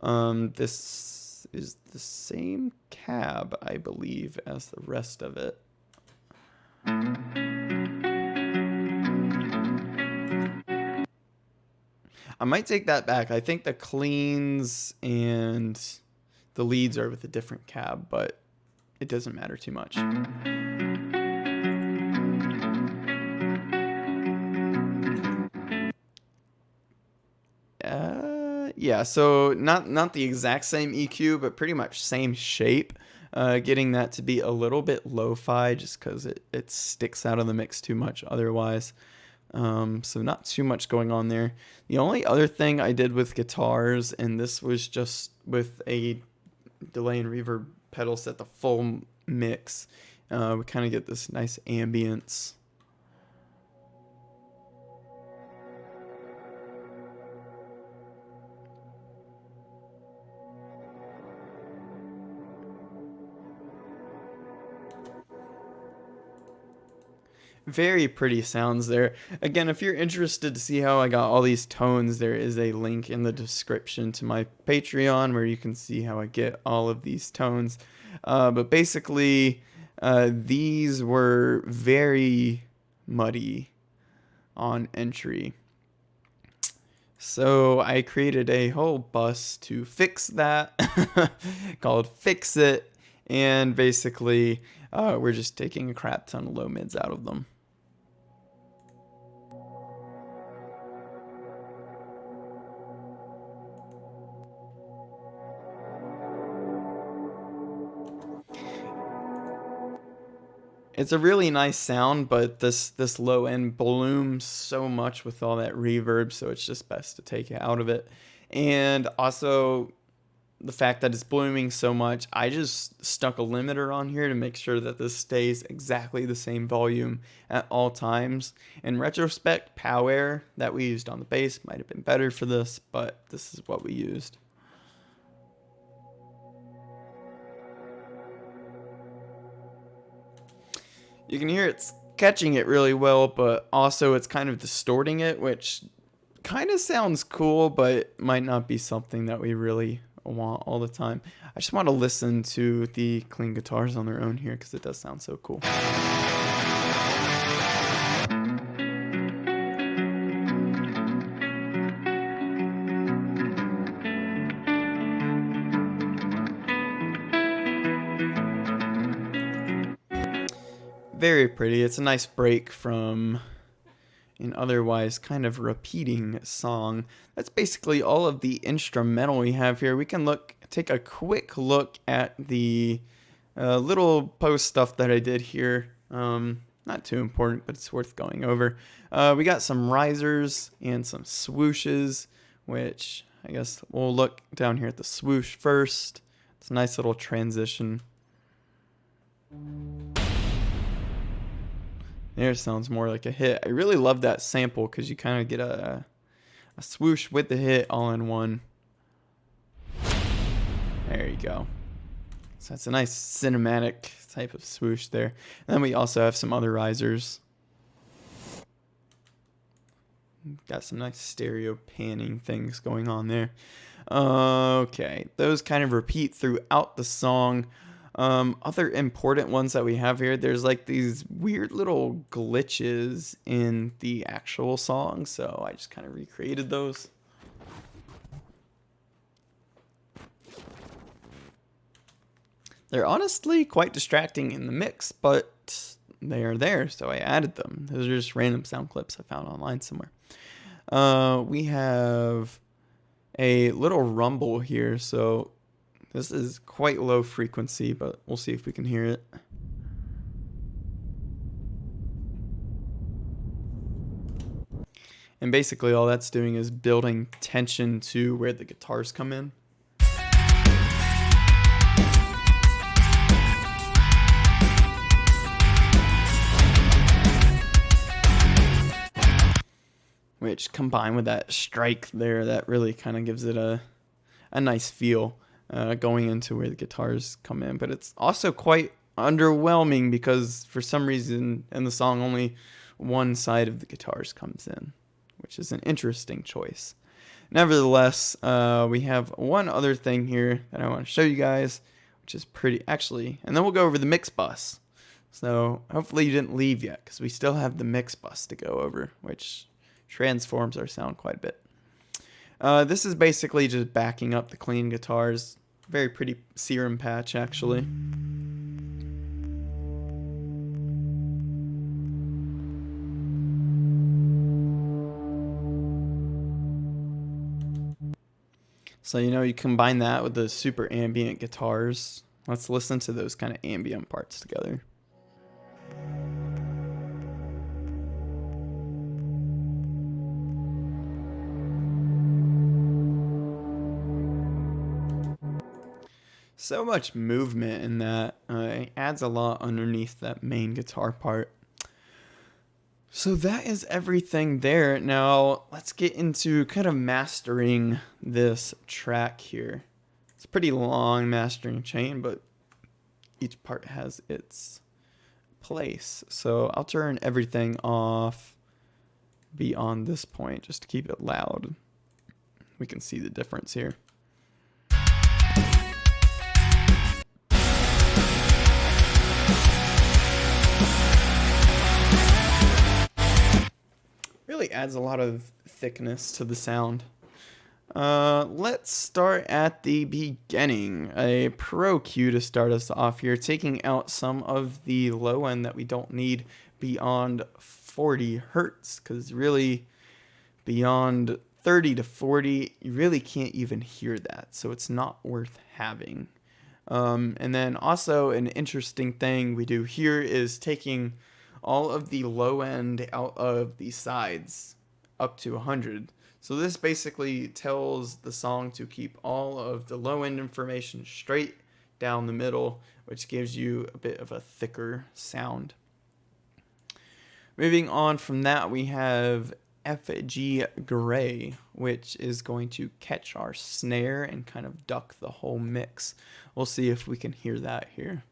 This is the same cab, I believe, as the rest of it. I might take that back. I think the cleans and the leads are with a different cab, but it doesn't matter too much. Yeah, so not the exact same EQ, but pretty much same shape. Getting that to be a little bit lo-fi just because it sticks out of the mix too much otherwise. So not too much going on there. The only other thing I did with guitars, and this was just with a delay and reverb pedal set, the full mix, we kind of get this nice ambience. Very pretty sounds there. Again, if you're interested to see how I got all these tones, there is a link in the description to my Patreon where you can see how I get all of these tones. But basically, these were very muddy on entry. So I created a whole bus to fix that called Fix It. And basically, we're just taking a crap ton of low mids out of them. It's a really nice sound, but this low end blooms so much with all that reverb, so it's just best to take it out of it. And also, the fact that it's blooming so much, I just stuck a limiter on here to make sure that this stays exactly the same volume at all times. In retrospect, Power that we used on the bass might have been better for this, but this is what we used. You can hear it's catching it really well, but also it's kind of distorting it, which kind of sounds cool, but might not be something that we really want all the time. I just want to listen to the clean guitars on their own here because it does sound so cool. Very pretty. It's a nice break from an otherwise kind of repeating song. That's basically all of the instrumental we have here. We can take a quick look at the little post stuff that I did here. not too important, but it's worth going over. We got some risers and some swooshes, which I guess we'll look down here at the swoosh first. It's a nice little transition. There, sounds more like a hit. I really love that sample because you kind of get a swoosh with the hit all in one. There you go. So that's a nice cinematic type of swoosh there. And then we also have some other risers. Got some nice stereo panning things going on there. Okay, those kind of repeat throughout the song. Other important ones that we have here, there's like these weird little glitches in the actual song, so I just kind of recreated those. They're honestly quite distracting in the mix, but they are there, so I added them. Those are just random sound clips I found online somewhere. We have a little rumble here, so this is quite low frequency, but we'll see if we can hear it. And basically all that's doing is building tension to where the guitars come in. Which combined with that strike there, that really kind of gives it a nice feel going into where the guitars come in. But it's also quite underwhelming because for some reason in the song only one side of the guitars comes in, which is an interesting choice. Nevertheless, we have one other thing here that I want to show you guys, which is pretty actually, and then we'll go over the mix bus. So hopefully you didn't leave yet because we still have the mix bus to go over, which transforms our sound quite a bit. This is basically just backing up the clean guitars. Very pretty serum patch, actually. So, you combine that with the super ambient guitars. Let's listen to those kind of ambient parts together. So much movement in that. It adds a lot underneath that main guitar part. So that is everything there. Now let's get into kind of mastering this track here. It's a pretty long mastering chain, but each part has its place. So I'll turn everything off beyond this point just to keep it loud. We can see the difference here. Really adds a lot of thickness to the sound. Let's start at the beginning. A pro cue to start us off here, taking out some of the low end that we don't need beyond 40 hertz, because really beyond 30 to 40 you really can't even hear that, so it's not worth having. And then also an interesting thing we do here is taking all of the low end out of the sides up to 100. So this basically tells the song to keep all of the low end information straight down the middle, which gives you a bit of a thicker sound. Moving on from that, we have FG Gray, which is going to catch our snare and kind of duck the whole mix. We'll see if we can hear that here.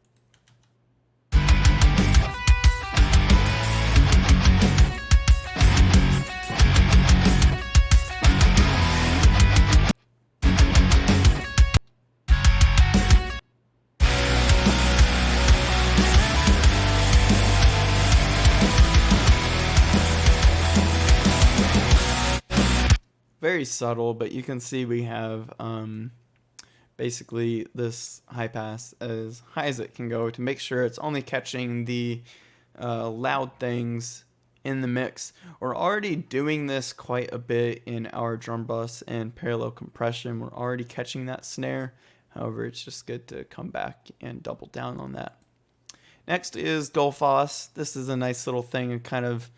Very subtle, but you can see we have basically this high pass as high as it can go to make sure it's only catching the loud things in the mix. We're already doing this quite a bit in our drum bus and parallel compression. We're already catching that snare. However, it's just good to come back and double down on that. Next is Gullfoss. This is a nice little thing to kind of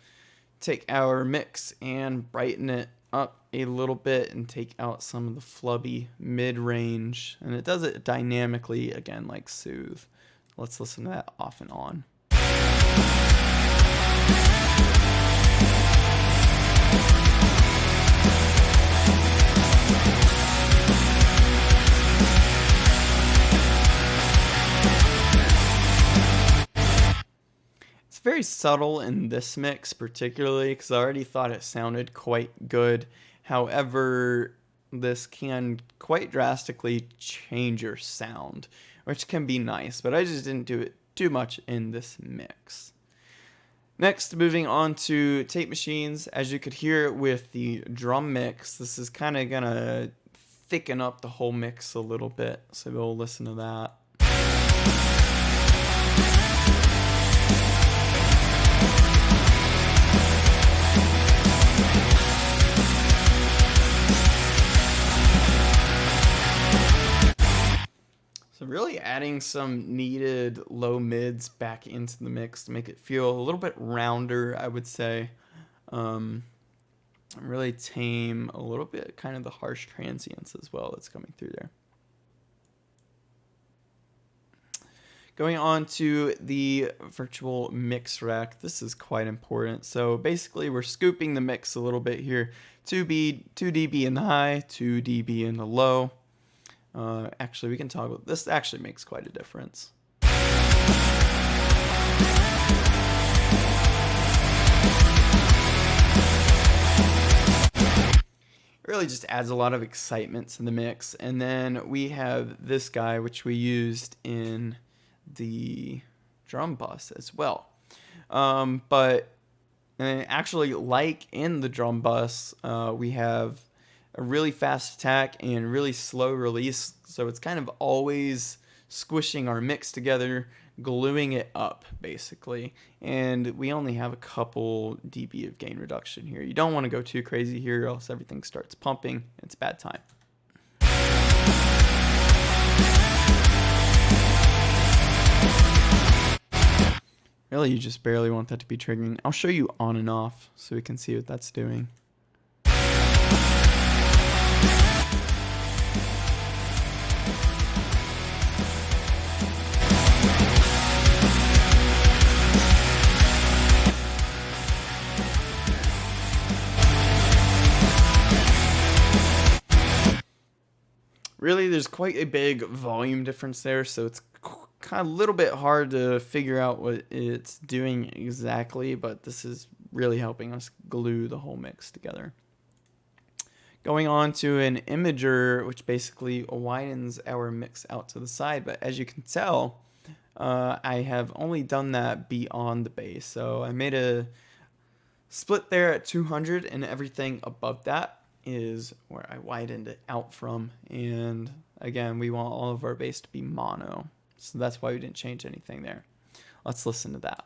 take our mix and brighten it up a little bit and take out some of the flubby mid-range. And it does it dynamically, again, like Soothe. Let's listen to that off and on. It's very subtle in this mix particularly because I already thought it sounded quite good. However, this can quite drastically change your sound, which can be nice, but I just didn't do it too much in this mix. Next, moving on to tape machines. As you could hear with the drum mix, this is kind of gonna thicken up the whole mix a little bit, so we'll listen to that. So really adding some needed low mids back into the mix to make it feel a little bit rounder, I would say. Really tame a little bit, kind of the harsh transients as well that's coming through there. Going on to the virtual mix rack, this is quite important. So basically we're scooping the mix a little bit here. 2 dB in the high, 2 dB in the low. Actually, we can toggle. This actually makes quite a difference. It really just adds a lot of excitement to the mix. And then we have this guy, which we used in the drum bus as well. But actually, like in the drum bus, we have a really fast attack and really slow release, so it's kind of always squishing our mix together, gluing it up basically, and we only have a couple dB of gain reduction here. You don't want to go too crazy here or else everything starts pumping. It's bad time. Really, you just barely want that to be triggering. I'll show you on and off so we can see what that's doing. Really, there's quite a big volume difference there, so it's kind of a little bit hard to figure out what it's doing exactly, but this is really helping us glue the whole mix together. Going on to an imager, which basically widens our mix out to the side, but as you can tell, I have only done that beyond the bass. So I made a split there at 200, and everything above that is where I widened it out from. And again, we want all of our bass to be mono, so that's why we didn't change anything there. Let's listen to that.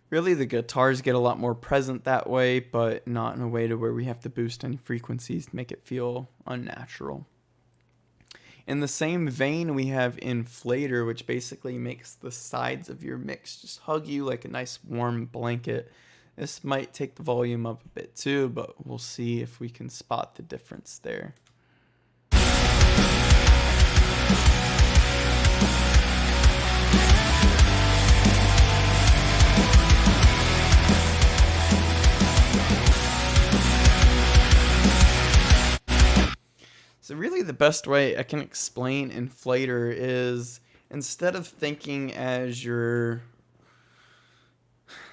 Really, the guitars get a lot more present that way, but not in a way to where we have to boost any frequencies to make it feel unnatural. In the same vein, we have Inflator, which basically makes the sides of your mix just hug you like a nice warm blanket. This might take the volume up a bit too, but we'll see if we can spot the difference there. So really the best way I can explain Inflator is, instead of thinking as your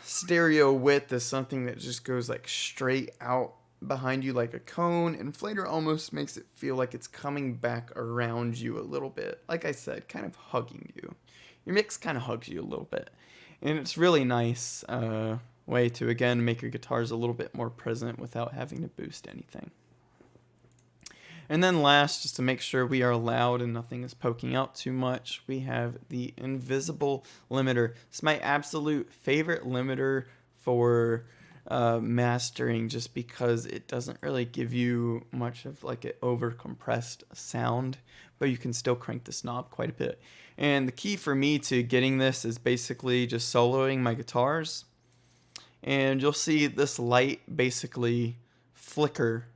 stereo width as something that just goes like straight out behind you like a cone, Inflator almost makes it feel like it's coming back around you a little bit. Like I said, kind of hugging you. Your mix kind of hugs you a little bit. And it's really nice way to, again, make your guitars a little bit more present without having to boost anything. And then last, just to make sure we are loud and nothing is poking out too much, we have the invisible limiter. It's my absolute favorite limiter for mastering, just because it doesn't really give you much of like an over compressed sound, but you can still crank this knob quite a bit. And the key for me to getting this is basically just soloing my guitars, and you'll see this light basically flicker.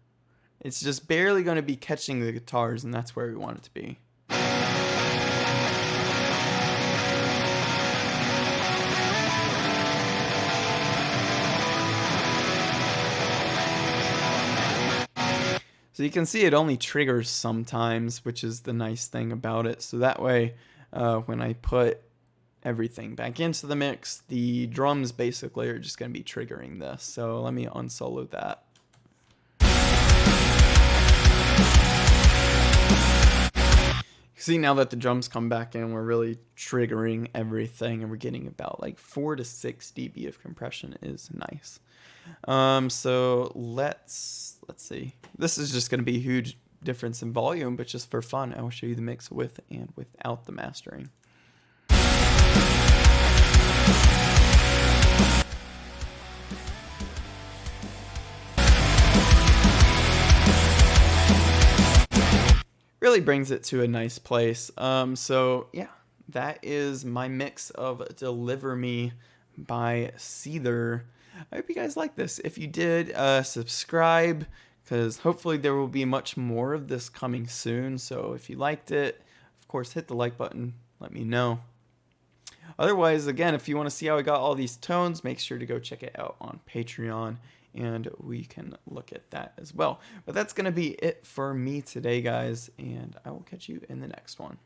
It's just barely going to be catching the guitars, and that's where we want it to be. So you can see it only triggers sometimes, which is the nice thing about it. So that way, when I put everything back into the mix, the drums basically are just going to be triggering this. So let me unsolo that. See, now that the drums come back in, we're really triggering everything, and we're getting about like 4 to 6 dB of compression. Is nice. So let's see. This is just going to be a huge difference in volume, but just for fun, I will show you the mix with and without the mastering. Really brings it to a nice place. So yeah, that is my mix of Deliver Me by Seether. I hope you guys like this. If you did, subscribe, because hopefully there will be much more of this coming soon. So if you liked it, of course, hit the like button. Let me know. Otherwise, again, if you want to see how I got all these tones, make sure to go check it out on Patreon, and we can look at that as well. But that's going to be it for me today, guys, and I will catch you in the next one.